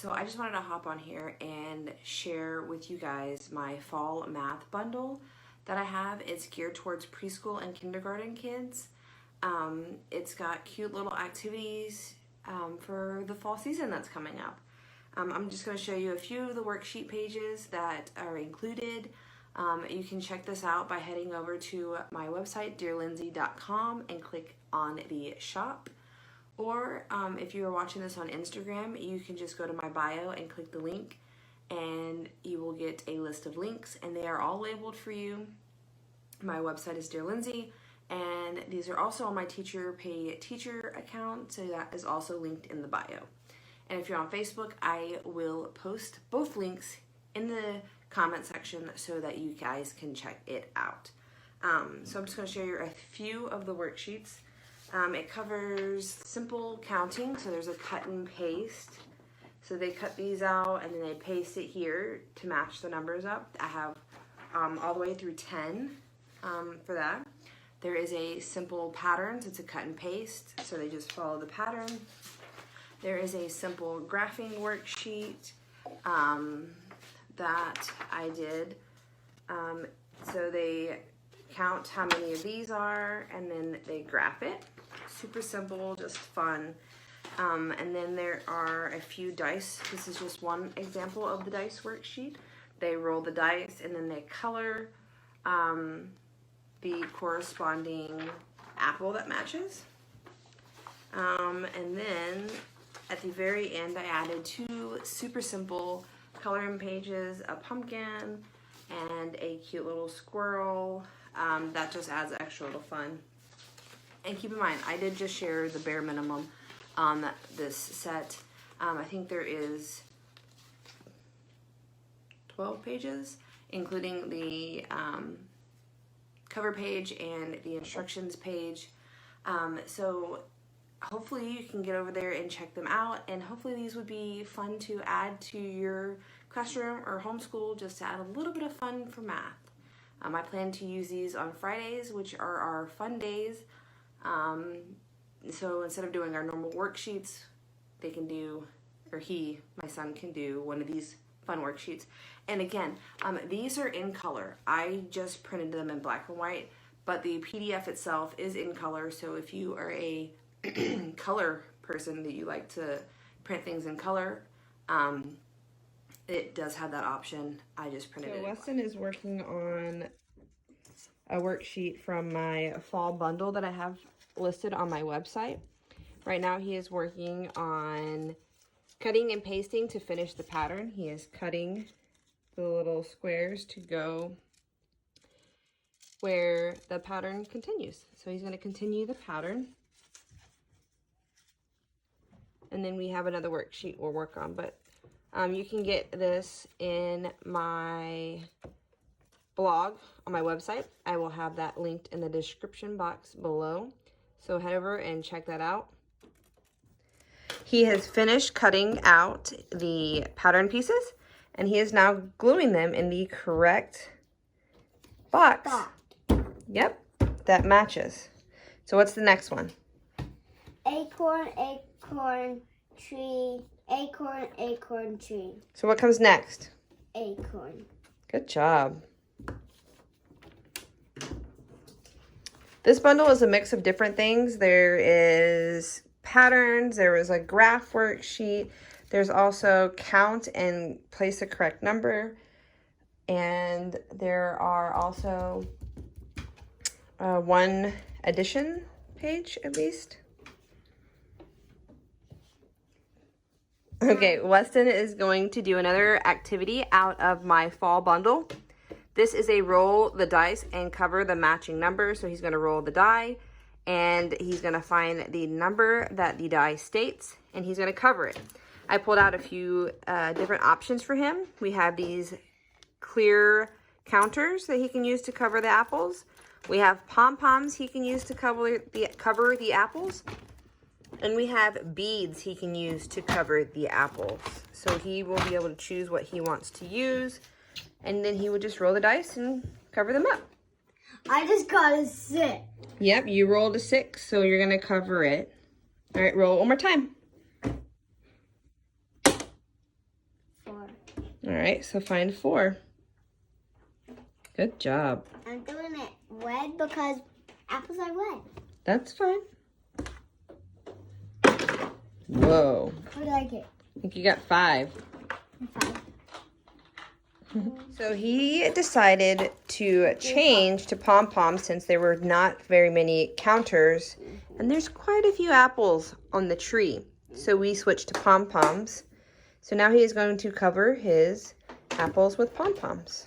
So I just wanted to hop on here and share with you guys my fall math bundle that I have. It's geared towards preschool and kindergarten kids. It's got cute little activities for the fall season that's coming up. I'm just going to show you a few of the worksheet pages that are included. You can check this out by heading over to my website, Dearlyndsey.com, and click on the shop. Or if you are watching this on Instagram, you can just go to my bio and click the link, and you will get a list of links, and they are all labeled for you. My website is Dearlyndsey, and these are also on my Teacher Pay Teacher account, so that is also linked in the bio. And if you're on Facebook, I will post both links in the comment section so that you guys can check it out. So I'm just going to show you a few of the worksheets. It covers simple counting, so there's a cut and paste. So they cut these out and then they paste it here to match the numbers up. I have all the way through 10 for that. There is a simple patterns, it's a cut and paste, so they just follow the pattern. There is a simple graphing worksheet that I did. So they count how many of these are and then they graph it. Super simple, just fun. And then there are a few dice. This is just one example of the dice worksheet. They roll the dice and then they color the corresponding apple that matches. And then at the very end, I added two super simple coloring pages, a pumpkin and a cute little squirrel. That just adds extra little fun. And keep in mind, I did just share the bare minimum on this set. I think there is 12 pages, including the cover page and the instructions page. So hopefully you can get over there and check them out, and hopefully these would be fun to add to your classroom or homeschool, just to add a little bit of fun for math. I plan to use these on Fridays, which are our fun days. So instead of doing our normal worksheets, they can do, or my son can do one of these fun worksheets. And again, these are in color. I just printed them in black and white, but the PDF itself is in color. So if you are a color person that you like to print things in color, it does have that option. I just printed it. So Weston is working on a worksheet from my fall bundle that I have listed on my website. Right now he is working on cutting and pasting to finish the pattern. He is cutting the little squares to go where the pattern continues. So he's going to continue the pattern. And then we have another worksheet we'll work on, but you can get this in my blog on my website. I will have that linked in the description box below. So head over and check that out. He has finished cutting out the pattern pieces, and he is now gluing them in the correct box. Yep, that matches. So what's the next one? Acorn, acorn, tree, acorn, acorn, tree. So what comes next? Acorn. Good job. This bundle is a mix of different things. There is patterns, there is a graph worksheet, there's also count and place the correct number, and there are also one addition page at least. Okay, Weston is going to do another activity out of my fall bundle. This is a roll the dice and cover the matching number. So he's going to roll the die and he's going to find the number that the die states and he's going to cover it. I pulled out a few different options for him. We have these clear counters that he can use to cover the apples. We have pom-poms he can use to cover the apples. And we have beads he can use to cover the apples. So he will be able to choose what he wants to use. And then he would just roll the dice and cover them up. I just got a 6. Yep, you rolled a 6, so you're going to cover it. All right, roll one more time. All right, so find 4. Good job. I'm doing it red because apples are red. That's fine. Whoa. What did I get? I think you got 5. 5. So he decided to change to pom-poms since there were not very many counters. And there's quite a few apples on the tree. So we switched to pom-poms. So now he is going to cover his apples with pom-poms.